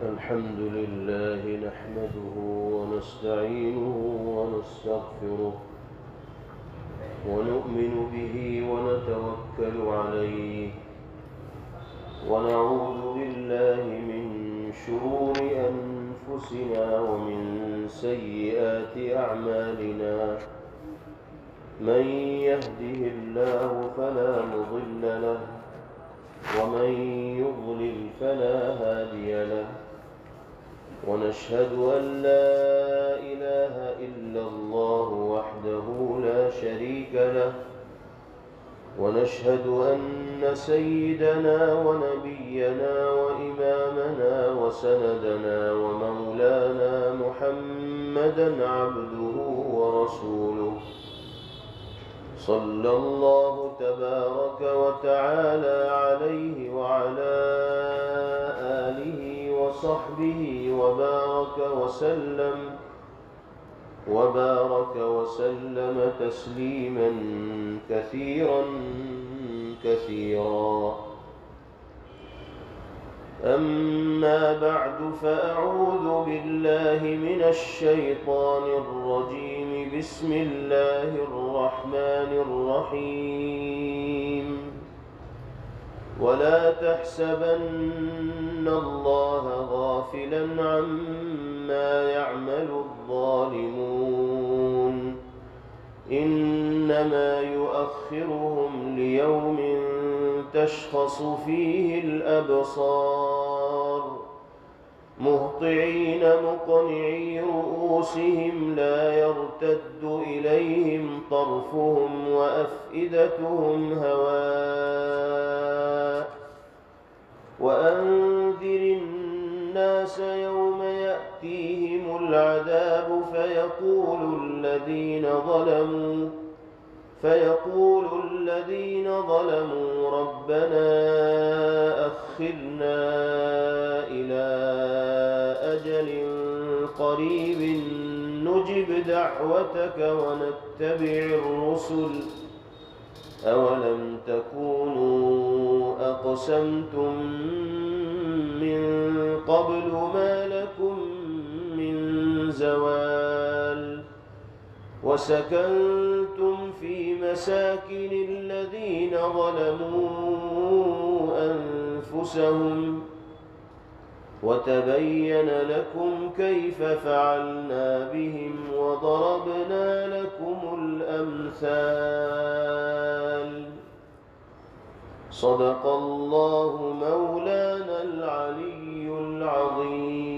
الحمد لله نحمده ونستعينه ونستغفره ونؤمن به ونتوكل عليه ونعوذ بالله من شرور أنفسنا ومن سيئات أعمالنا. من يهده الله فلا مضل له ومن يضلل فلا هادي له، ونشهد أن لا إله إلا الله وحده لا شريك له، ونشهد أن سيدنا ونبينا وإمامنا وسندنا ومولانا محمدا عبده ورسوله، صلى الله تبارك وتعالى عليه وعلى آله وصحبه وبارك وسلم تسليما كثيرا كثيرا. أما بعد، فأعوذ بالله من الشيطان الرجيم. بسم الله الرحمن الرحيم. ولا تحسبن الله غافلا عما يعمل الظالمون، إنما يؤخرهم ليوم تشخص فيه الأبصار، مهطعين مقنعي رؤوسهم لا يرتد إليهم طرفهم وأفئدتهم هواء. وأنذر الناس يوم يأتيهم العذاب فيقول الذين ظلموا ربنا أخرنا إلى أجل قريب نجب دعوتك ونتبع الرسل، أولم تكونوا أقسمتم من قبل ما لكم من زوال، وسكنتم في مساكن الذين ظلموا أنفسهم، وتبين لكم كيف فعلنا بهم وضربنا لكم الأمثال. صدق الله مولانا العلي العظيم.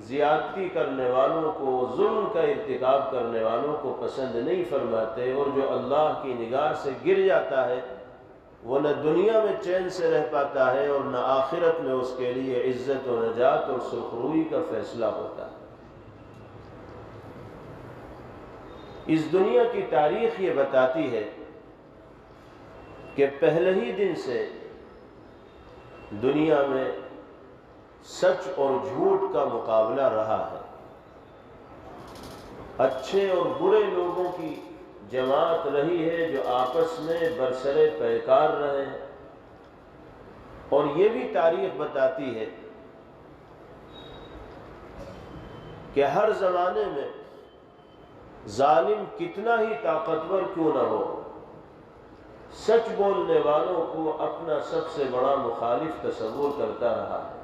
زیادتی کرنے والوں کو، ظلم کا ارتکاب کرنے والوں کو پسند نہیں فرماتے، اور جو اللہ کی نگاہ سے گر جاتا ہے وہ نہ دنیا میں چین سے رہ پاتا ہے اور نہ آخرت میں اس کے لیے عزت و نجات اور سرخروئی کا فیصلہ ہوتا ہے۔ اس دنیا کی تاریخ یہ بتاتی ہے کہ پہلے ہی دن سے دنیا میں سچ اور جھوٹ کا مقابلہ رہا ہے۔ اچھے اور برے لوگوں کی جماعت رہی ہے جو آپس میں برسر پیکار رہے ہیں، اور یہ بھی تاریخ بتاتی ہے کہ ہر زمانے میں ظالم کتنا ہی طاقتور کیوں نہ ہو، سچ بولنے والوں کو اپنا سب سے بڑا مخالف تصور کرتا رہا ہے۔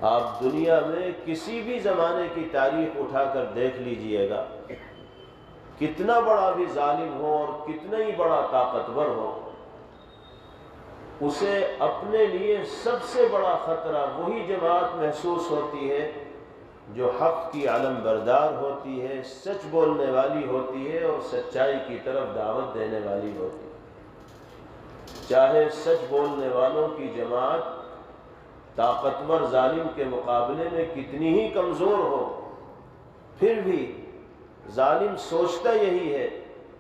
آپ دنیا میں کسی بھی زمانے کی تاریخ اٹھا کر دیکھ لیجئے گا، کتنا بڑا بھی ظالم ہو اور کتنا ہی بڑا طاقتور ہو، اسے اپنے لیے سب سے بڑا خطرہ وہی جماعت محسوس ہوتی ہے جو حق کی علم بردار ہوتی ہے، سچ بولنے والی ہوتی ہے اور سچائی کی طرف دعوت دینے والی ہوتی ہے۔ چاہے سچ بولنے والوں کی جماعت طاقتور ظالم کے مقابلے میں کتنی ہی کمزور ہو، پھر بھی ظالم سوچتا یہی ہے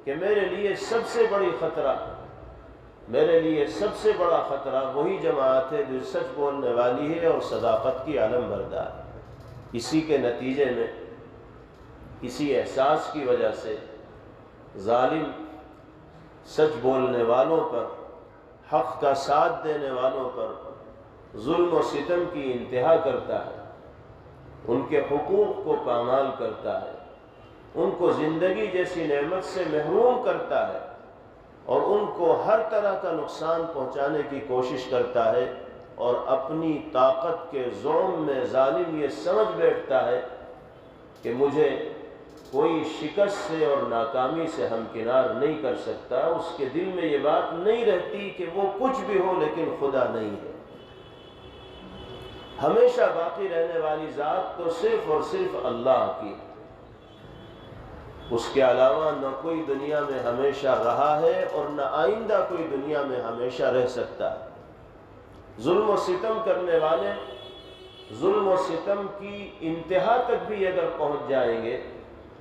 کہ میرے لیے سب سے بڑا خطرہ وہی جماعت ہے جو سچ بولنے والی ہے اور صداقت کی علم بردار ہے۔ اسی کے نتیجے میں، اسی احساس کی وجہ سے ظالم سچ بولنے والوں پر، حق کا ساتھ دینے والوں پر ظلم و ستم کی انتہا کرتا ہے، ان کے حقوق کو پامال کرتا ہے، ان کو زندگی جیسی نعمت سے محروم کرتا ہے اور ان کو ہر طرح کا نقصان پہنچانے کی کوشش کرتا ہے، اور اپنی طاقت کے زوم میں ظالم یہ سمجھ بیٹھتا ہے کہ مجھے کوئی شکست سے اور ناکامی سے ہمکنار نہیں کر سکتا۔ اس کے دل میں یہ بات نہیں رہتی کہ وہ کچھ بھی ہو لیکن خدا نہیں ہے۔ ہمیشہ باقی رہنے والی ذات تو صرف اور صرف اللہ کی، اس کے علاوہ نہ کوئی دنیا میں ہمیشہ رہا ہے اور نہ آئندہ کوئی دنیا میں ہمیشہ رہ سکتا ہے۔ ظلم و ستم کرنے والے ظلم و ستم کی انتہا تک بھی اگر پہنچ جائیں گے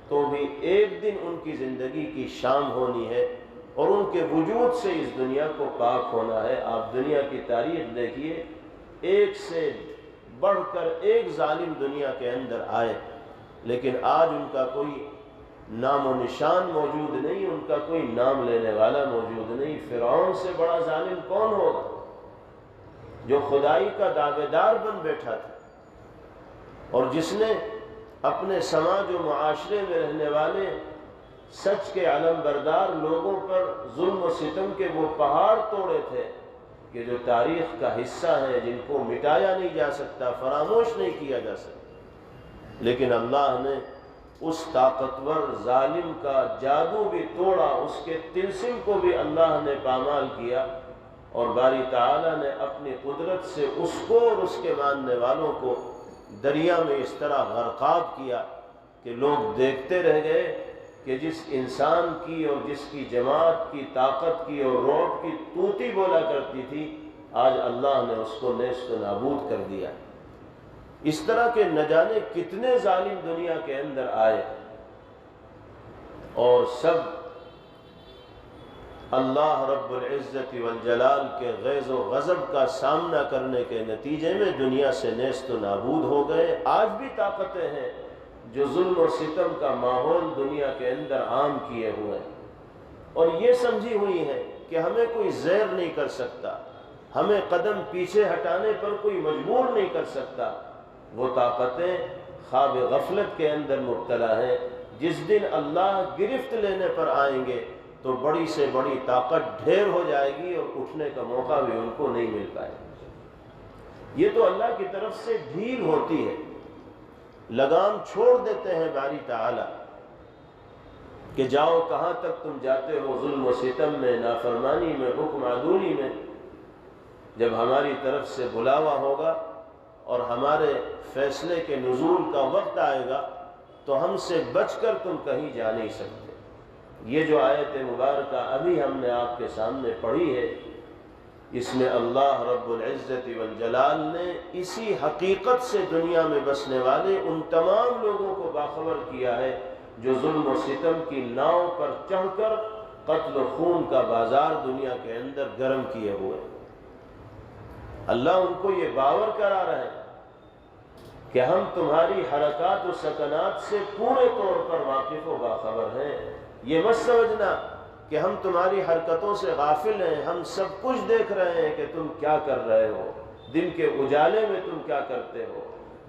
تو بھی ایک دن ان کی زندگی کی شام ہونی ہے اور ان کے وجود سے اس دنیا کو پاک ہونا ہے۔ آپ دنیا کی تاریخ دیکھیے، ایک سے بڑھ کر ایک ظالم دنیا کے اندر آئے، لیکن آج ان کا کوئی نام و نشان موجود نہیں، ان کا کوئی نام لینے والا موجود نہیں۔ فرعون سے بڑا ظالم کون ہوگا جو خدائی کا دعوے دار بن بیٹھا تھا اور جس نے اپنے سماج و معاشرے میں رہنے والے سچ کے علم بردار لوگوں پر ظلم و ستم کے وہ پہاڑ توڑے تھے کہ جو تاریخ کا حصہ ہے، جن کو مٹایا نہیں جا سکتا، فراموش نہیں کیا جا سکتا۔ لیکن اللہ نے اس طاقتور ظالم کا جادو بھی توڑا، اس کے طلسم کو بھی اللہ نے پامال کیا، اور باری تعالیٰ نے اپنی قدرت سے اس کو اور اس کے ماننے والوں کو دریا میں اس طرح غرقاب کیا کہ لوگ دیکھتے رہ گئے کہ جس انسان کی اور جس کی جماعت کی طاقت کی اور رعب کی طوطی بولا کرتی تھی، آج اللہ نے اس کو نیست و نابود کر دیا۔ اس طرح کے نہ جانے کتنے ظالم دنیا کے اندر آئے، اور سب اللہ رب العزت والجلال کے غیظ و غضب کا سامنا کرنے کے نتیجے میں دنیا سے نیست و نابود ہو گئے۔ آج بھی طاقتیں ہیں جو ظلم و ستم کا ماحول دنیا کے اندر عام کیے ہوئے ہیں، اور یہ سمجھی ہوئی ہیں کہ ہمیں کوئی زیر نہیں کر سکتا، ہمیں قدم پیچھے ہٹانے پر کوئی مجبور نہیں کر سکتا۔ وہ طاقتیں خواب غفلت کے اندر مبتلا ہیں۔ جس دن اللہ گرفت لینے پر آئیں گے تو بڑی سے بڑی طاقت ڈھیر ہو جائے گی اور اٹھنے کا موقع بھی ان کو نہیں مل پائے گا۔ یہ تو اللہ کی طرف سے ڈھیل ہوتی ہے، لگام چھوڑ دیتے ہیں باری تعالی کہ جاؤ کہاں تک تم جاتے ہو، ظلم و ستم میں، نافرمانی میں، حکم عدولی میں۔ جب ہماری طرف سے بلاوا ہوگا اور ہمارے فیصلے کے نزول کا وقت آئے گا تو ہم سے بچ کر تم کہیں جا نہیں سکتے۔ یہ جو آیت مبارکہ ابھی ہم نے آپ کے سامنے پڑھی ہے، اس میں اللہ رب العزت والجلال نے اسی حقیقت سے دنیا میں بسنے والے ان تمام لوگوں کو باخبر کیا ہے جو ظلم و ستم کی ناؤ پر چڑھ کر قتل و خون کا بازار دنیا کے اندر گرم کیے ہوئے۔ اللہ ان کو یہ باور کرا رہے ہیں کہ ہم تمہاری حرکات و سکنات سے پورے طور پر واقف و باخبر ہیں۔ یہ مت سمجھنا کہ ہم تمہاری حرکتوں سے غافل ہیں، ہم سب کچھ دیکھ رہے ہیں کہ تم کیا کر رہے ہو، دن کے اجالے میں تم کیا کرتے ہو،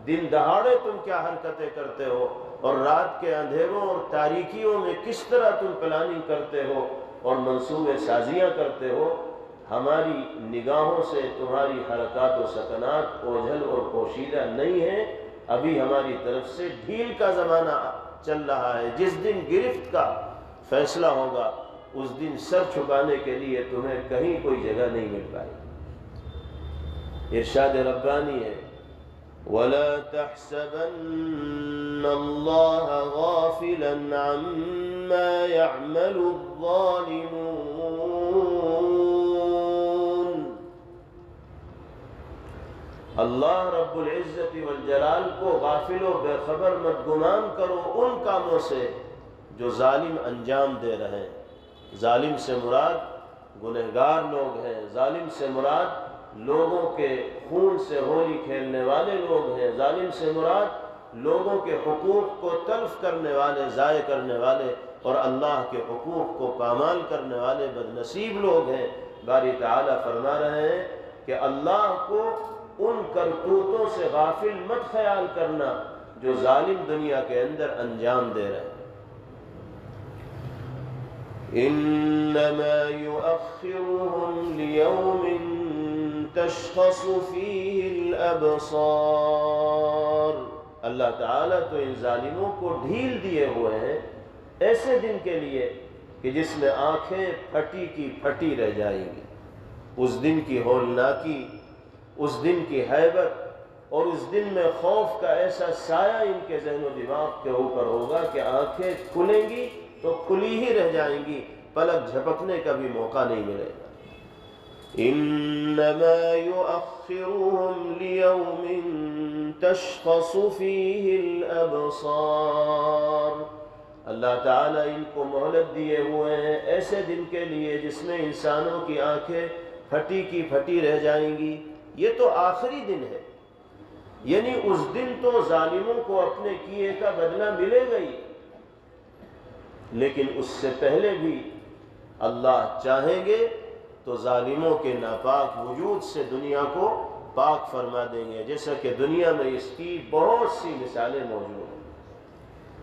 دن دہاڑے تم کیا حرکتیں کرتے ہو، اور رات کے اندھیروں اور تاریکیوں میں کس طرح تم پلاننگ کرتے ہو اور منصوبے سازیاں کرتے ہو۔ ہماری نگاہوں سے تمہاری حرکات و سکنات اوجھل اور پوشیدہ نہیں ہیں، ابھی ہماری طرف سے ڈھیل کا زمانہ چل رہا ہے۔ جس دن گرفت کا فیصلہ ہوگا اس دن سر چھپانے کے لیے تمہیں کہیں کوئی جگہ نہیں مل پائے۔ ارشاد ربانی ہے وَلَا تَحْسَبَنَّ اللَّهَ غَافِلًا عَمَّا يَعْمَلُ الظَّالِمُونَ۔ اللہ رب العزت والجلال کو غافل و بے خبر مت گمان کرو ان کاموں سے جو ظالم انجام دے رہے ہیں۔ ظالم سے مراد گنہگار لوگ ہیں، ظالم سے مراد لوگوں کے خون سے ہولی کھیلنے والے لوگ ہیں، ظالم سے مراد لوگوں کے حقوق کو تلف کرنے والے، ضائع کرنے والے اور اللہ کے حقوق کو پامال کرنے والے بدنصیب لوگ ہیں۔ باری تعالیٰ فرما رہے ہیں کہ اللہ کو ان کرتوتوں سے غافل مت خیال کرنا جو ظالم دنیا کے اندر انجام دے رہے ہیں۔ انما يؤخرهم ليوم تشخص فيه الابصار۔ اللہ تعالیٰ تو ان ظالموں کو ڈھیل دیے ہوئے ہیں ایسے دن کے لیے کہ جس میں آنکھیں پھٹی کی پھٹی رہ جائیں گی۔ اس دن کی ہولناکی، اس دن کی ہیبت اور اس دن میں خوف کا ایسا سایہ ان کے ذہن و دماغ کے اوپر ہوگا کہ آنکھیں کھلیں گی تو کھلی ہی رہ جائیں گی، پلک جھپکنے کا بھی موقع نہیں ملے گا۔ انما يؤخرهم ليوم تشخص فيه الابصار۔ اللہ تعالیٰ ان کو مہلت دیے ہوئے ہیں ایسے دن کے لیے جس میں انسانوں کی آنکھیں پھٹی کی پھٹی رہ جائیں گی۔ یہ تو آخری دن ہے، یعنی اس دن تو ظالموں کو اپنے کیے کا بدلہ ملے گا ہی، لیکن اس سے پہلے بھی اللہ چاہیں گے تو ظالموں کے ناپاک وجود سے دنیا کو پاک فرما دیں گے، جیسا کہ دنیا میں اس کی بہت سی مثالیں موجود ہیں۔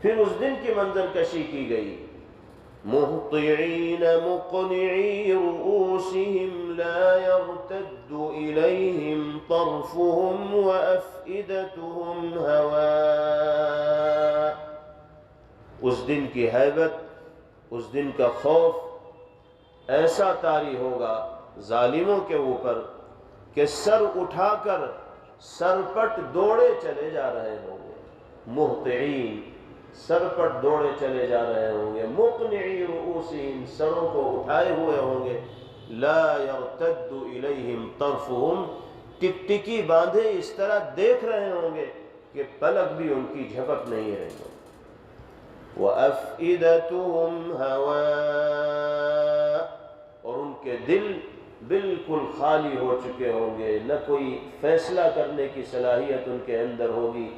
پھر اس دن کی منظر کشی کی گئی مہطعین مقنعی رؤوسہم لا يرتد الیہم طرفہم وافئدتہم ہواء۔ اس دن کی ہیبت، اس دن کا خوف ایسا طاری ہوگا ظالموں کے اوپر کہ سر اٹھا کر سرپٹ دوڑے چلے جا رہے ہوں گے۔ مہطعین، سرپٹ دوڑے چلے جا رہے ہوں گے، مقنعی رؤوسہم، سروں کو اٹھائے ہوئے ہوں گے، لا یرتد الیہم طرفہم، ٹکٹکی باندھے اس طرح دیکھ رہے ہوں گے کہ پلک بھی ان کی جھپک نہیں رہے گی۔ وَأَفْئِدَتُهُمْ هَوَاء، اور ان کے دل بالکل خالی ہو چکے ہوں گے، نہ کوئی فیصلہ کرنے کی صلاحیت ان کے اندر ہوگی،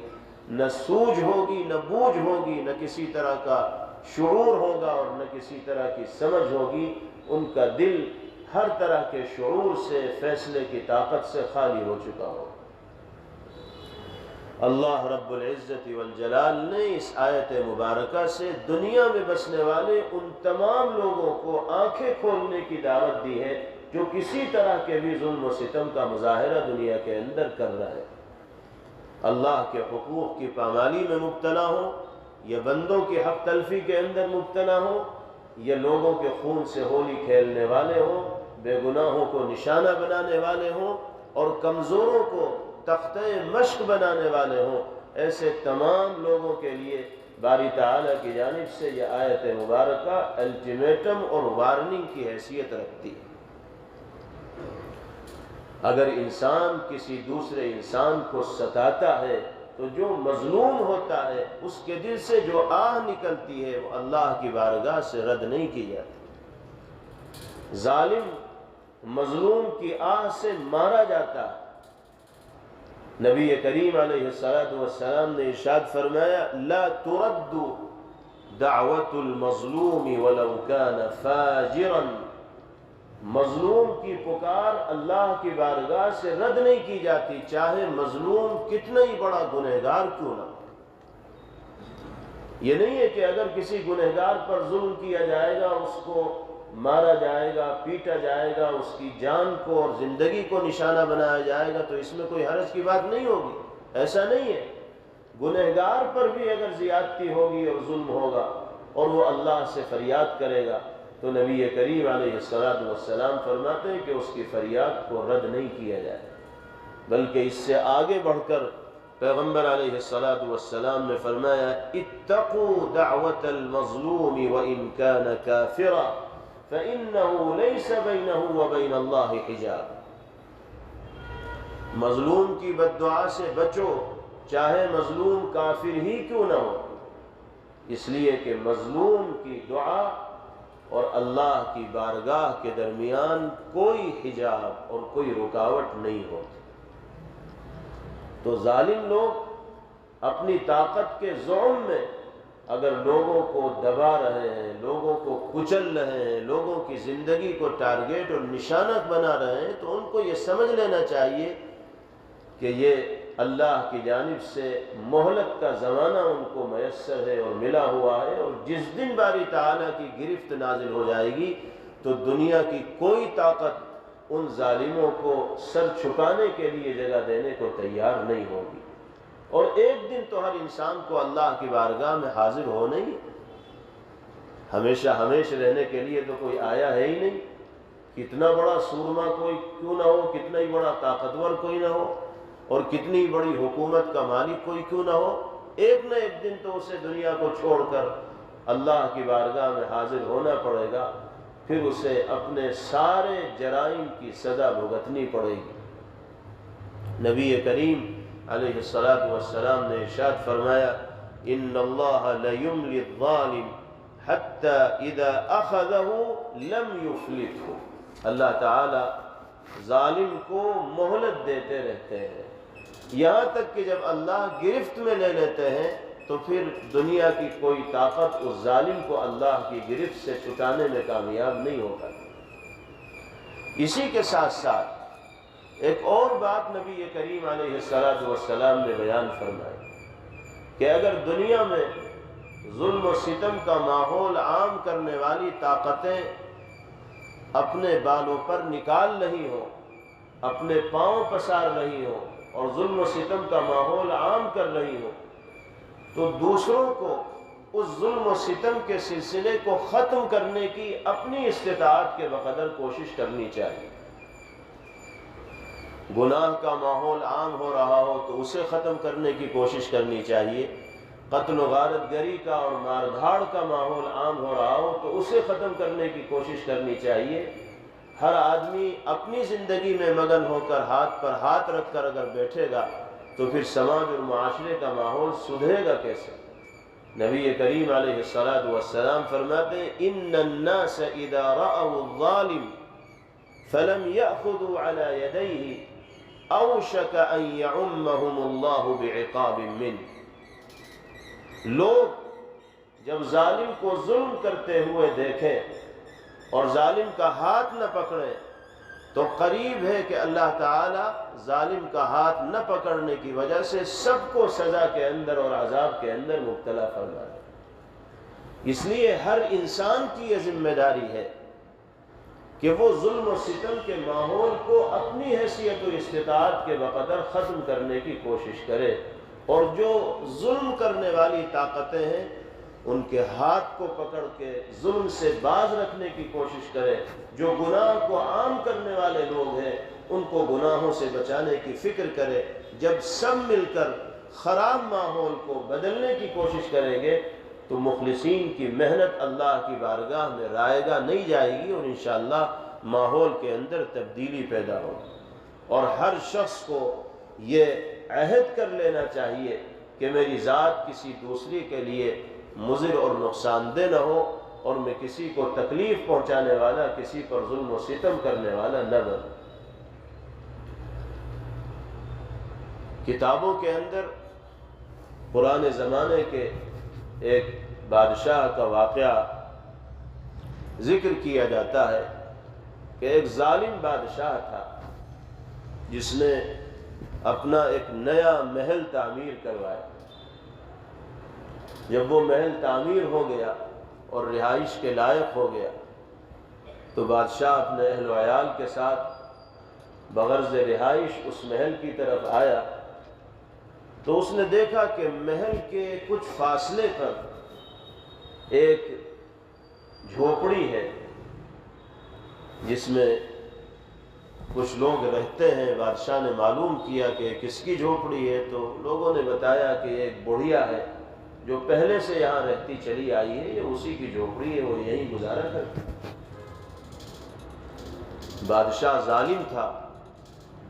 نہ سوجھ ہوگی، نہ بوجھ ہوگی، نہ کسی طرح کا شعور ہوگا اور نہ کسی طرح کی سمجھ ہوگی۔ ان کا دل ہر طرح کے شعور سے، فیصلے کی طاقت سے خالی ہو چکا ہوگا۔ اللہ رب العزت والجلال نے اس آیت مبارکہ سے دنیا میں بسنے والے ان تمام لوگوں کو آنکھیں کھولنے کی دعوت دی ہے جو کسی طرح کے بھی ظلم و ستم کا مظاہرہ دنیا کے اندر کر رہے ہیں، اللہ کے حقوق کی پامالی میں مبتلا ہوں، یا بندوں کی حق تلفی کے اندر مبتلا ہوں، یا لوگوں کے خون سے ہولی کھیلنے والے ہوں، بے گناہوں کو نشانہ بنانے والے ہوں اور کمزوروں کو تختہ مشق بنانے والے ہوں، ایسے تمام لوگوں کے لیے باری تعالیٰ کی جانب سے یہ آیت مبارکہ الٹیمیٹم اور وارننگ کی حیثیت رکھتی ہے۔ اگر انسان کسی دوسرے انسان کو ستاتا ہے تو جو مظلوم ہوتا ہے اس کے دل سے جو آہ نکلتی ہے وہ اللہ کی بارگاہ سے رد نہیں کی جاتی۔ ظالم مظلوم کی آہ سے مارا جاتا ہے۔ نبی کریم علیہ السلام نے ارشاد فرمایا لا ترد دعوت المظلوم ولو كان فاجرا، مظلوم کی پکار اللہ کی بارگاہ سے رد نہیں کی جاتی، چاہے مظلوم کتنا ہی بڑا گنہگار کیوں نہ ہو۔ یہ نہیں ہے کہ اگر کسی گنہگار پر ظلم کیا جائے گا، اس کو مارا جائے گا، پیٹا جائے گا، اس کی جان کو اور زندگی کو نشانہ بنایا جائے گا تو اس میں کوئی حرج کی بات نہیں ہوگی، ایسا نہیں ہے۔ گنہگار پر بھی اگر زیادتی ہوگی اور ظلم ہوگا اور وہ اللہ سے فریاد کرے گا تو نبی کریم علیہ السلام فرماتے ہیں کہ اس کی فریاد کو رد نہیں کیا جائے، بلکہ اس سے آگے بڑھ کر پیغمبر علیہ السلام نے فرمایا اتقوا دعوت المظلوم وإن كان كافرا فإنه ليس بينه وبين الله حجاب، مظلوم کی بد دعا سے بچو، چاہے مظلوم کافر ہی کیوں نہ ہو، اس لیے کہ مظلوم کی دعا اور اللہ کی بارگاہ کے درمیان کوئی حجاب اور کوئی رکاوٹ نہیں ہوتی۔ تو ظالم لوگ اپنی طاقت کے زعم میں اگر لوگوں کو دبا رہے ہیں، لوگوں کو کچل رہے ہیں، لوگوں کی زندگی کو ٹارگیٹ اور نشانہ بنا رہے ہیں تو ان کو یہ سمجھ لینا چاہیے کہ یہ اللہ کی جانب سے مہلت کا زمانہ ان کو میسر ہے اور ملا ہوا ہے، اور جس دن باری تعالیٰ کی گرفت نازل ہو جائے گی تو دنیا کی کوئی طاقت ان ظالموں کو سر چھپانے کے لیے جگہ دینے کو تیار نہیں ہوگی۔ اور ایک دن تو ہر انسان کو اللہ کی بارگاہ میں حاضر ہونا ہی، ہمیشہ ہمیشہ رہنے کے لیے تو کوئی آیا ہے ہی نہیں، کتنا بڑا سورما کوئی کیوں نہ ہو، کتنا ہی بڑا طاقتور کوئی نہ ہو، اور کتنی بڑی حکومت کا مالک کوئی کیوں نہ ہو، ایک نہ ایک دن تو اسے دنیا کو چھوڑ کر اللہ کی بارگاہ میں حاضر ہونا پڑے گا، پھر اسے اپنے سارے جرائم کی سزا بھگتنی پڑے گی۔ نبی کریم علیہ السلام نے ارشاد فرمایا ان اللہ لیملی الظالم حتی اذا اخذہ لم یفلتہ، اللہ تعالی ظالم کو مہلت دیتے رہتے ہیں یہاں تک کہ جب اللہ گرفت میں لے لیتے ہیں تو پھر دنیا کی کوئی طاقت اس ظالم کو اللہ کی گرفت سے چھٹانے میں کامیاب نہیں ہو پاتی۔ اسی کے ساتھ ساتھ ایک اور بات نبی کریم علیہ السلام نے بیان فرمائی کہ اگر دنیا میں ظلم و ستم کا ماحول عام کرنے والی طاقتیں اپنے بالوں پر نکال رہی ہوں، اپنے پاؤں پسار رہی ہوں اور ظلم و ستم کا ماحول عام کر رہی ہوں تو دوسروں کو اس ظلم و ستم کے سلسلے کو ختم کرنے کی اپنی استطاعت کے بقدر کوشش کرنی چاہیے۔ گناہ کا ماحول عام ہو رہا ہو تو اسے ختم کرنے کی کوشش کرنی چاہیے، قتل و غارت گری کا اور مار دھاڑ کا ماحول عام ہو رہا ہو تو اسے ختم کرنے کی کوشش کرنی چاہیے۔ ہر آدمی اپنی زندگی میں مگن ہو کر ہاتھ پر ہاتھ رکھ کر اگر بیٹھے گا تو پھر سماج اور معاشرے کا ماحول سدھرے گا کیسے؟ نبی کریم علیہ السلام فرماتے ہیں ان الناس اذا رأوا الظالم فلم يأخذوا على يديه اوشك ان يعمهم الله بعقاب منه، لوگ جب ظالم کو ظلم کرتے ہوئے دیکھیں اور ظالم کا ہاتھ نہ پکڑیں تو قریب ہے کہ اللہ تعالی ظالم کا ہاتھ نہ پکڑنے کی وجہ سے سب کو سزا کے اندر اور عذاب کے اندر مبتلا فرما دے۔ اس لیے ہر انسان کی یہ ذمہ داری ہے کہ وہ ظلم و ستم کے ماحول کو اپنی حیثیت و استطاعت کے بقدر ختم کرنے کی کوشش کرے، اور جو ظلم کرنے والی طاقتیں ہیں ان کے ہاتھ کو پکڑ کے ظلم سے باز رکھنے کی کوشش کرے، جو گناہ کو عام کرنے والے لوگ ہیں ان کو گناہوں سے بچانے کی فکر کرے، جب سب مل کر خراب ماحول کو بدلنے کی کوشش کریں گے تو مخلصین کی محنت اللہ کی بارگاہ میں رائگاں نہیں جائے گی، اور انشاءاللہ ماحول کے اندر تبدیلی پیدا ہوگی۔ اور ہر شخص کو یہ عہد کر لینا چاہیے کہ میری ذات کسی دوسری کے لیے مضر اور نقصان دہ نہ ہو، اور میں کسی کو تکلیف پہنچانے والا، کسی پر ظلم و ستم کرنے والا نہ بنوں۔ کتابوں کے اندر پرانے زمانے کے ایک بادشاہ کا واقعہ ذکر کیا جاتا ہے کہ ایک ظالم بادشاہ تھا جس نے اپنا ایک نیا محل تعمیر کروایا۔ جب وہ محل تعمیر ہو گیا اور رہائش کے لائق ہو گیا تو بادشاہ اپنے اہل و عیال کے ساتھ بغرض رہائش اس محل کی طرف آیا تو اس نے دیکھا کہ محل کے کچھ فاصلے پر ایک جھوپڑی ہے جس میں کچھ لوگ رہتے ہیں۔ بادشاہ نے معلوم کیا کہ کس کی جھوپڑی ہے تو لوگوں نے بتایا کہ ایک بڑھیا ہے جو پہلے سے یہاں رہتی چلی آئی ہے، یہ اسی کی جھوپڑی ہے، وہ یہیں گزارا کرتی۔ بادشاہ ظالم تھا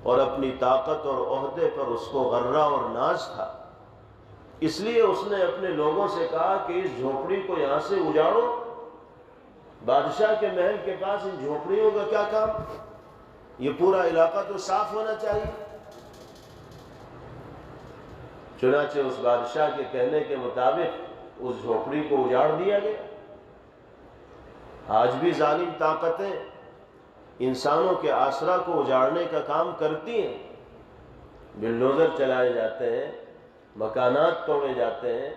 اور اپنی طاقت اور عہدے پر اس کو غرہ اور ناز تھا، اس لیے اس نے اپنے لوگوں سے کہا کہ اس جھوپڑی کو یہاں سے اجاڑو۔ بادشاہ کے محل کے پاس ان جھوپڑیوں کا کیا کام؟ یہ پورا علاقہ تو صاف ہونا چاہیے۔ چنانچہ اس بادشاہ کے کہنے کے مطابق اس جھوپڑی کو اجاڑ دیا گیا۔ آج بھی ظالم طاقتیں انسانوں کے آسرا کو اجاڑنے کا کام کرتی ہیں۔ بلڈوزر چلائے جاتے ہیں، مکانات توڑے جاتے ہیں،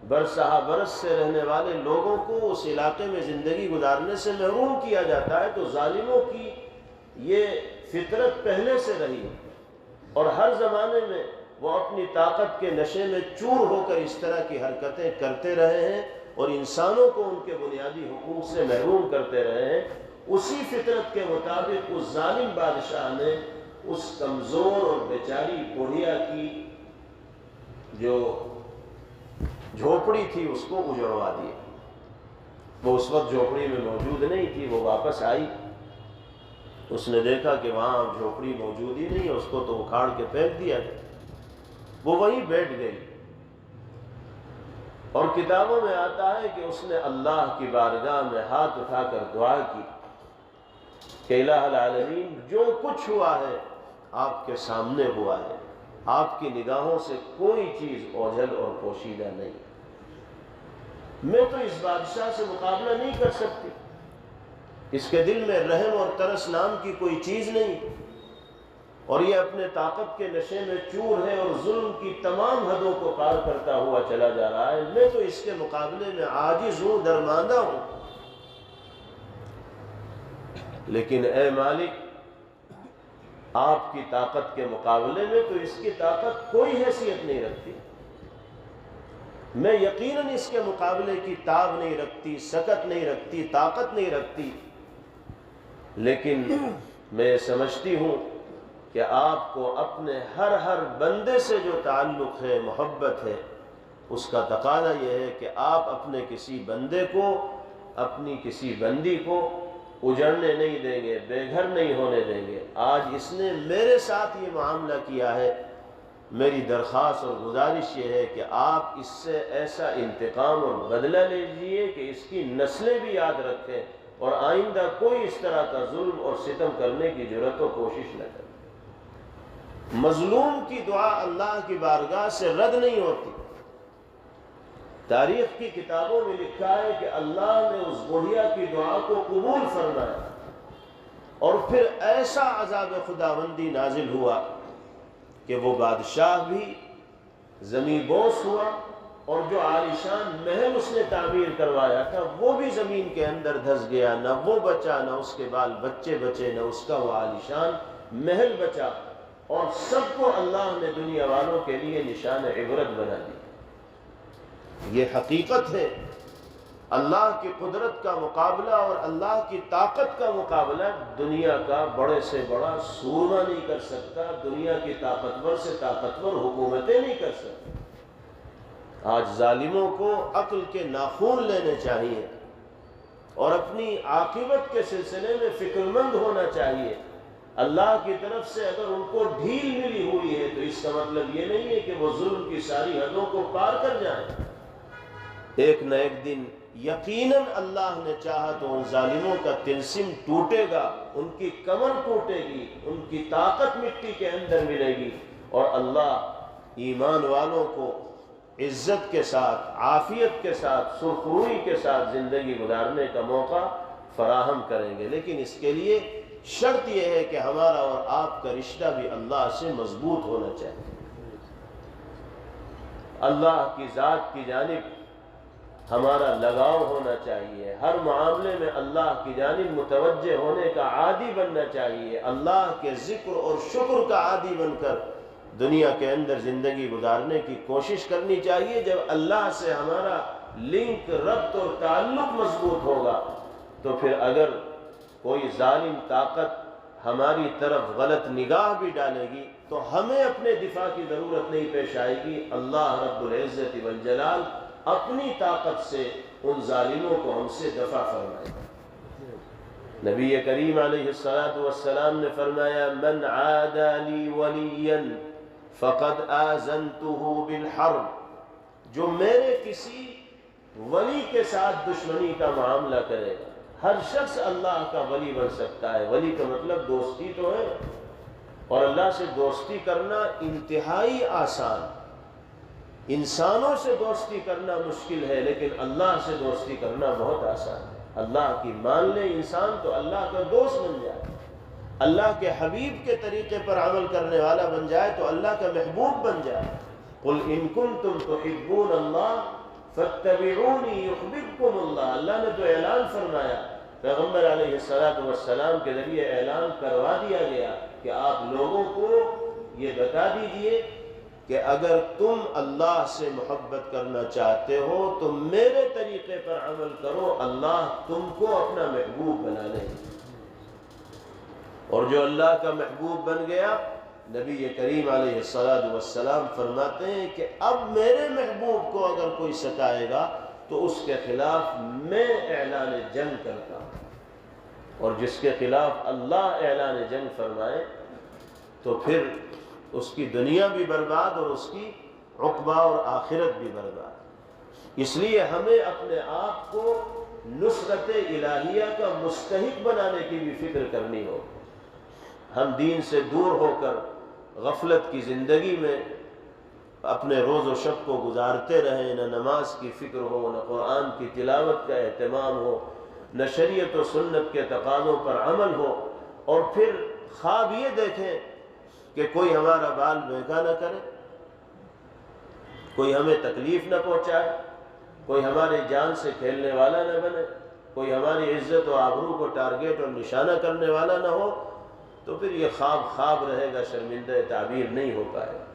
برسہ برس سے رہنے والے لوگوں کو اس علاقے میں زندگی گزارنے سے محروم کیا جاتا ہے۔ تو ظالموں کی یہ فطرت پہلے سے رہی ہے اور ہر زمانے میں وہ اپنی طاقت کے نشے میں چور ہو کر اس طرح کی حرکتیں کرتے رہے ہیں اور انسانوں کو ان کے بنیادی حقوق سے محروم کرتے رہے ہیں۔ اسی فطرت کے مطابق اس ظالم بادشاہ نے اس کمزور اور بیچاری بڑھیا کی جو جھوپڑی تھی اس کو اجڑوا دیا۔ وہ اس وقت جھوپڑی میں موجود نہیں تھی، وہ واپس آئی، اس نے دیکھا کہ وہاں جھوپڑی موجود ہی نہیں، اس کو تو اکھاڑ کے پھینک دیا گیا۔ وہ وہیں بیٹھ گئی اور کتابوں میں آتا ہے کہ اس نے اللہ کی بارگاہ میں ہاتھ اٹھا کر دعا کی کہ الہ العالمین، جو کچھ ہوا ہے آپ کے سامنے ہوا ہے، آپ کی نگاہوں سے کوئی چیز اوجھل اور پوشیدہ نہیں، میں تو اس بادشاہ سے مقابلہ نہیں کر سکتی، اس کے دل میں رحم اور ترس نام کی کوئی چیز نہیں، اور یہ اپنے طاقت کے نشے میں چور ہے اور ظلم کی تمام حدوں کو پار کرتا ہوا چلا جا رہا ہے، میں تو اس کے مقابلے میں عاجز ہوں، درماندہ ہوں۔ لیکن اے مالک، آپ کی طاقت کے مقابلے میں تو اس کی طاقت کوئی حیثیت نہیں رکھتی، میں یقیناً اس کے مقابلے کی تاب نہیں رکھتی، سکت نہیں رکھتی، طاقت نہیں رکھتی، لیکن میں سمجھتی ہوں کہ آپ کو اپنے ہر بندے سے جو تعلق ہے، محبت ہے، اس کا تقاضا یہ ہے کہ آپ اپنے کسی بندے کو، اپنی کسی بندی کو اجڑنے نہیں دیں گے، بے گھر نہیں ہونے دیں گے۔ آج اس نے میرے ساتھ یہ معاملہ کیا ہے، میری درخواست اور گزارش یہ ہے کہ آپ اس سے ایسا انتقام اور بدلہ لیجئے کہ اس کی نسلیں بھی یاد رکھیں اور آئندہ کوئی اس طرح کا ظلم اور ستم کرنے کی جرأت و کوشش نہ کرے۔ مظلوم کی دعا اللہ کی بارگاہ سے رد نہیں ہوتی۔ تاریخ کی کتابوں میں لکھا ہے کہ اللہ نے اس بڑھیا کی دعا کو قبول فرمایا اور پھر ایسا عذاب خداوندی نازل ہوا کہ وہ بادشاہ بھی زمین بوس ہوا اور جو عالیشان محل اس نے تعمیر کروایا تھا وہ بھی زمین کے اندر دھس گیا، نہ وہ بچا، نہ اس کے بال بچے بچے، نہ اس کا وہ عالیشان محل بچا، اور سب کو اللہ نے دنیا والوں کے لیے نشان عبرت بنا دی۔ یہ حقیقت ہے اللہ کی قدرت کا مقابلہ اور اللہ کی طاقت کا مقابلہ دنیا کا بڑے سے بڑا سورما نہیں کر سکتا، دنیا کی طاقتور سے طاقتور حکومتیں نہیں کر سکتی۔ آج ظالموں کو عقل کے ناخون لینے چاہیے اور اپنی عاقبت کے سلسلے میں فکر مند ہونا چاہیے۔ اللہ کی طرف سے اگر ان کو ڈھیل ملی ہوئی ہے تو اس کا مطلب یہ نہیں ہے کہ وہ ظلم کی ساری حدوں کو پار کر جائیں۔ ایک نہ ایک دن یقیناً اللہ نے چاہا تو ان ظالموں کا طلسم ٹوٹے گا، ان کی کمر ٹوٹے گی، ان کی طاقت مٹی کے اندر ملے گی، اور اللہ ایمان والوں کو عزت کے ساتھ، عافیت کے ساتھ، سرخروئی کے ساتھ زندگی گزارنے کا موقع فراہم کریں گے۔ لیکن اس کے لیے شرط یہ ہے کہ ہمارا اور آپ کا رشتہ بھی اللہ سے مضبوط ہونا چاہیے۔ اللہ کی ذات کی جانب ہمارا لگاؤ ہونا چاہیے، ہر معاملے میں اللہ کی جانب متوجہ ہونے کا عادی بننا چاہیے، اللہ کے ذکر اور شکر کا عادی بن کر دنیا کے اندر زندگی گزارنے کی کوشش کرنی چاہیے۔ جب اللہ سے ہمارا لنک، ربط اور تعلق مضبوط ہوگا تو پھر اگر کوئی ظالم طاقت ہماری طرف غلط نگاہ بھی ڈالے گی تو ہمیں اپنے دفاع کی ضرورت نہیں پیش آئے گی۔ اللہ رب العزت والجلال اپنی طاقت سے ان ظالموں کو ہم سے دفع فرمائے گا۔ نبی کریم علیہ السلام نے فرمایا من عادى لي وليا فقد آذنته بالحرب، جو میرے کسی ولی کے ساتھ دشمنی کا معاملہ کرے گا۔ ہر شخص اللہ کا ولی بن سکتا ہے، ولی کا مطلب دوستی تو ہے، اور اللہ سے دوستی کرنا انتہائی آسان۔ انسانوں سے دوستی کرنا مشکل ہے لیکن اللہ سے دوستی کرنا بہت آسان ہے۔ اللہ کی مان لے انسان تو اللہ کا دوست بن جائے، اللہ کے حبیب کے طریقے پر عمل کرنے والا بن جائے تو اللہ کا محبوب بن جائے۔ قل ان کنتم تحبون اللہ فاتبعونی یحببکم اللہ۔ اللہ نے تو اعلان فرمایا، پیغمبر علیہ السلام کے ذریعے اعلان کروا دیا گیا کہ آپ لوگوں کو یہ بتا دیجئے کہ اگر تم اللہ سے محبت کرنا چاہتے ہو تو میرے طریقے پر عمل کرو، اللہ تم کو اپنا محبوب بنا لے۔ اور جو اللہ کا محبوب بن گیا، نبی کریم علیہ السلام فرماتے ہیں کہ اب میرے محبوب کو اگر کوئی ستائے گا تو اس کے خلاف میں اعلان جنگ کرتا ہوں، اور جس کے خلاف اللہ اعلان جنگ فرمائے تو پھر اس کی دنیا بھی برباد اور اس کی عقبہ اور آخرت بھی برباد۔ اس لیے ہمیں اپنے آپ کو نصرت الہیہ کا مستحق بنانے کی بھی فکر کرنی ہو۔ ہم دین سے دور ہو کر غفلت کی زندگی میں اپنے روز و شب کو گزارتے رہیں، نہ نماز کی فکر ہو، نہ قرآن کی تلاوت کا اہتمام ہو، نہ شریعت و سنت کے تقاضوں پر عمل ہو، اور پھر خواب یہ دیکھیں کہ کوئی ہمارا بال بینکا نہ کرے، کوئی ہمیں تکلیف نہ پہنچائے، کوئی ہمارے جان سے کھیلنے والا نہ بنے، کوئی ہماری عزت و آبرو کو ٹارگیٹ اور نشانہ کرنے والا نہ ہو، تو پھر یہ خواب رہے گا، شرمندہ تعبیر نہیں ہو پائے گا۔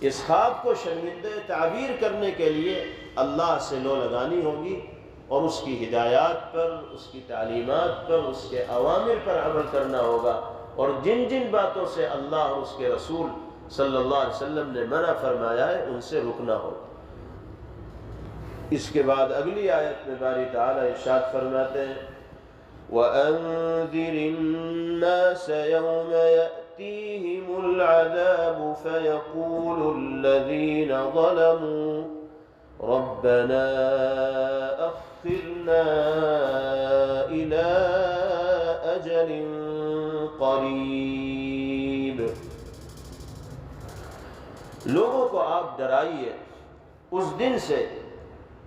اس خواب کو شرمندہ تعبیر کرنے کے لیے اللہ سے لو لگانی ہوگی اور اس کی ہدایات پر، اس کی تعلیمات پر، اس کے اوامر پر عمل کرنا ہوگا، اور جن جن باتوں سے اللہ اور اس کے رسول صلی اللہ علیہ وسلم نے منع فرمایا ہے ان سے رکنا ہوگا۔ اس کے بعد اگلی آیت میں باری تعالیٰ ارشاد فرماتے ہیں وَأَنذِرِ النَّاسَ يَوْمَ يَأْتِيهِمُ الْعَذَابُ فَيَقُولُ الَّذِينَ ظَلَمُوا رَبَّنَا أَخِّرْنَا إِلَىٰ أَجَلٍ قَرِيبٍ۔ لوگوں کو آپ ڈرائیے اس دن سے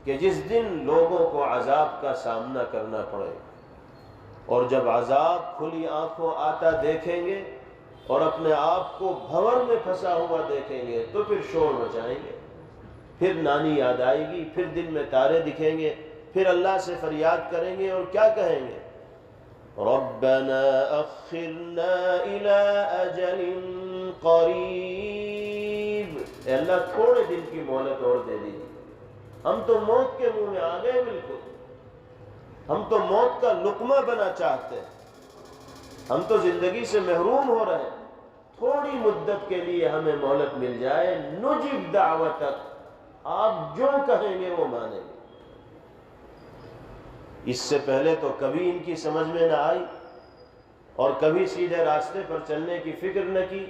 کہ جس دن لوگوں کو عذاب کا سامنا کرنا پڑے، اور جب عذاب کھلی آنکھوں آتا دیکھیں گے اور اپنے آپ کو بھنور میں پھنسا ہوا دیکھیں گے تو پھر شور مچائیں گے، پھر نانی یاد آئے گی، پھر دن میں تارے دکھیں گے، پھر اللہ سے فریاد کریں گے اور کیا کہیں گے؟ ربنا اخرنا الى اجل قریب، اے اللہ تھوڑے دن کی مہلت اور دے دیجیے، ہم تو موت کے منہ میں آ گئے بالکل، ہم تو موت کا لقمہ بنا چاہتے ہیں، ہم تو زندگی سے محروم ہو رہے ہیں، تھوڑی مدت کے لیے ہمیں مہلت مل جائے، نجب دعوتک، آپ جو کہیں گے وہ مانیں گے۔ اس سے پہلے تو کبھی ان کی سمجھ میں نہ آئی اور کبھی سیدھے راستے پر چلنے کی فکر نہ کی،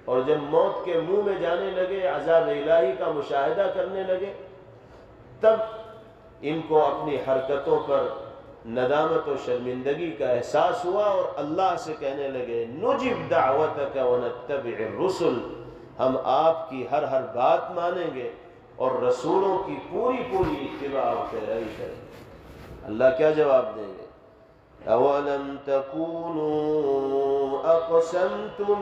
اور جب موت کے منہ میں جانے لگے، عذاب الہی کا مشاہدہ کرنے لگے، تب ان کو اپنی حرکتوں پر ندامت و شرمندگی کا احساس ہوا، اور اللہ سے کہنے لگے نجب دعوتک ونتبع الرسل، ہم آپ کی ہر بات مانیں گے اور رسولوں کی پوری اتباع و پیروی کریں گے۔ اللہ کیا جواب دیں گے؟ اولم تکونوا اقسمتم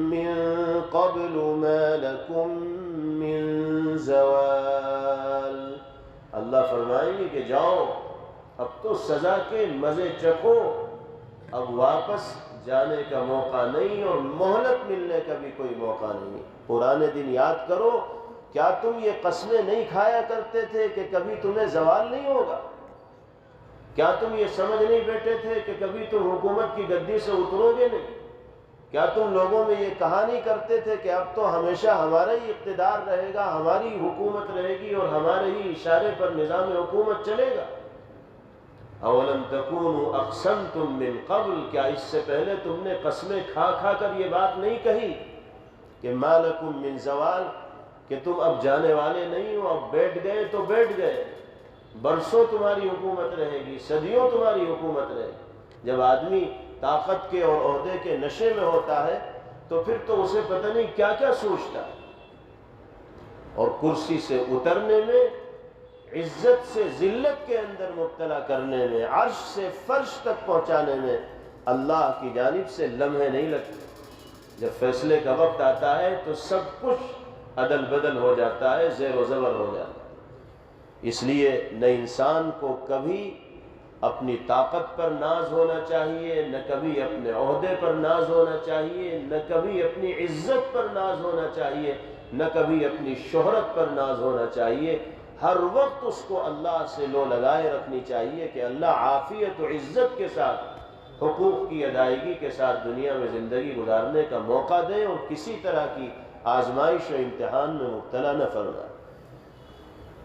من قبل ما لکم من زوال، اللہ فرمائیں گے کہ جاؤ، اب تو سزا کے مزے چکھو، اب واپس جانے کا موقع نہیں اور مہلت ملنے کا بھی کوئی موقع نہیں۔ پرانے دن یاد کرو، کیا تم یہ قسمیں نہیں کھایا کرتے تھے کہ کبھی تمہیں زوال نہیں ہوگا؟ کیا تم یہ سمجھ نہیں بیٹھے تھے کہ کبھی تم حکومت کی گدی سے اترو گے نہیں؟ کیا تم لوگوں میں یہ کہا نہیں کرتے تھے کہ اب تو ہمیشہ ہمارا ہی اقتدار رہے گا، ہماری حکومت رہے گی اور ہمارے ہی اشارے پر نظام حکومت چلے گا؟ اولم تکونوا اقسمتم من قبل، کیا اس سے پہلے تم نے قسمیں کھا کر یہ بات نہیں کہی کہ ما لکم من زوال، کہ تم اب جانے والے نہیں ہو، اب بیٹھ گئے تو بیٹھ گئے، برسوں تمہاری حکومت رہے گی، صدیوں تمہاری حکومت رہے گی۔ جب آدمی طاقت کے اور عہدے کے نشے میں ہوتا ہے تو پھر تو اسے پتہ نہیں کیا کیا سوچتا ہے، اور کرسی سے اترنے میں، عزت سے ذلت کے اندر مبتلا کرنے میں، عرش سے فرش تک پہنچانے میں اللہ کی جانب سے لمحے نہیں لگتے۔ جب فیصلے کا وقت آتا ہے تو سب کچھ عدل بدل ہو جاتا ہے، زیر و زبر ہو جاتا ہے۔ اس لیے نہ انسان کو کبھی اپنی طاقت پر ناز ہونا چاہیے، نہ کبھی اپنے عہدے پر ناز ہونا چاہیے، نہ کبھی اپنی عزت پر ناز ہونا چاہیے، نہ کبھی اپنی شہرت پر ناز ہونا چاہیے۔ ہر وقت اس کو اللہ سے لو لگائے رکھنی چاہیے کہ اللہ عافیت و عزت کے ساتھ، حقوق کی ادائیگی کے ساتھ دنیا میں زندگی گزارنے کا موقع دے اور کسی طرح کی آزمائش و امتحان میں مبتلا نہ فرمائے۔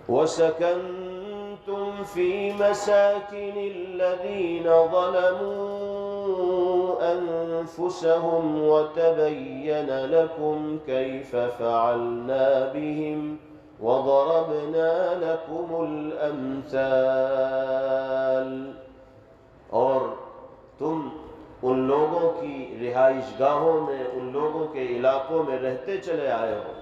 وَسَكَنْتُمْ فِي مَسَاكِنِ الَّذِينَ ظَلَمُوا أَنفُسَهُمْ وَتَبَيَّنَ لَكُمْ كَيْفَ فَعَلْنَا بِهِمْ وَضَرَبْنَا لَكُمُ الْأَمْثَالَ، اور تم ان لوگوں کی رہائش گاہوں میں، ان لوگوں کے علاقوں میں رہتے چلے آئے ہو،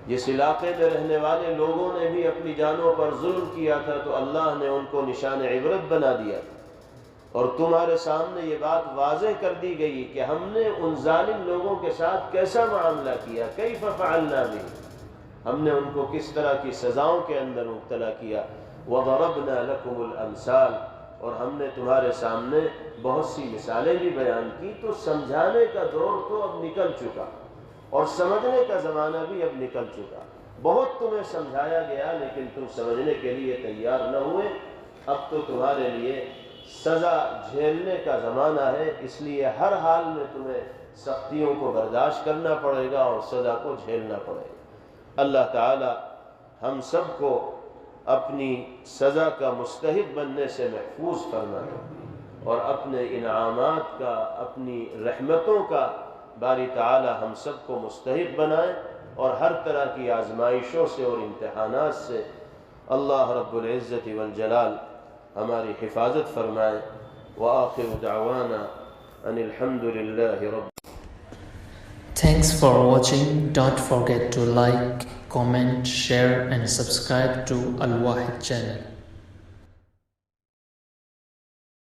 جس علاقے میں رہنے والے لوگوں نے بھی اپنی جانوں پر ظلم کیا تھا تو اللہ نے ان کو نشان عبرت بنا دیا تھا، اور تمہارے سامنے یہ بات واضح کر دی گئی کہ ہم نے ان ظالم لوگوں کے ساتھ کیسا معاملہ کیا، کیف فعلنا بہم، ہم نے ان کو کس طرح کی سزاؤں کے اندر مبتلا کیا، وضربنا لکم الامثال، اور ہم نے تمہارے سامنے بہت سی مثالیں بھی بیان کی۔ تو سمجھانے کا دور تو اب نکل چکا اور سمجھنے کا زمانہ بھی اب نکل چکا۔ بہت تمہیں سمجھایا گیا لیکن تم سمجھنے کے لیے تیار نہ ہوئے، اب تو تمہارے لیے سزا جھیلنے کا زمانہ ہے، اس لیے ہر حال میں تمہیں سختیوں کو برداشت کرنا پڑے گا اور سزا کو جھیلنا پڑے گا۔ اللہ تعالی ہم سب کو اپنی سزا کا مستحق بننے سے محفوظ فرمائے اور اپنے انعامات کا، اپنی رحمتوں کا باری تعالی ہم سب کو مستحق بنائے، اور ہر طرح کی آزمائشوں سے اور امتحانات سے اللہ رب العزت والجلال ہماری حفاظت فرمائے۔ وآخر دعوانا ان الحمد للہ رب۔ Thanks for watching. Don't forget to like, comment, share and subscribe to Al Wahid channel.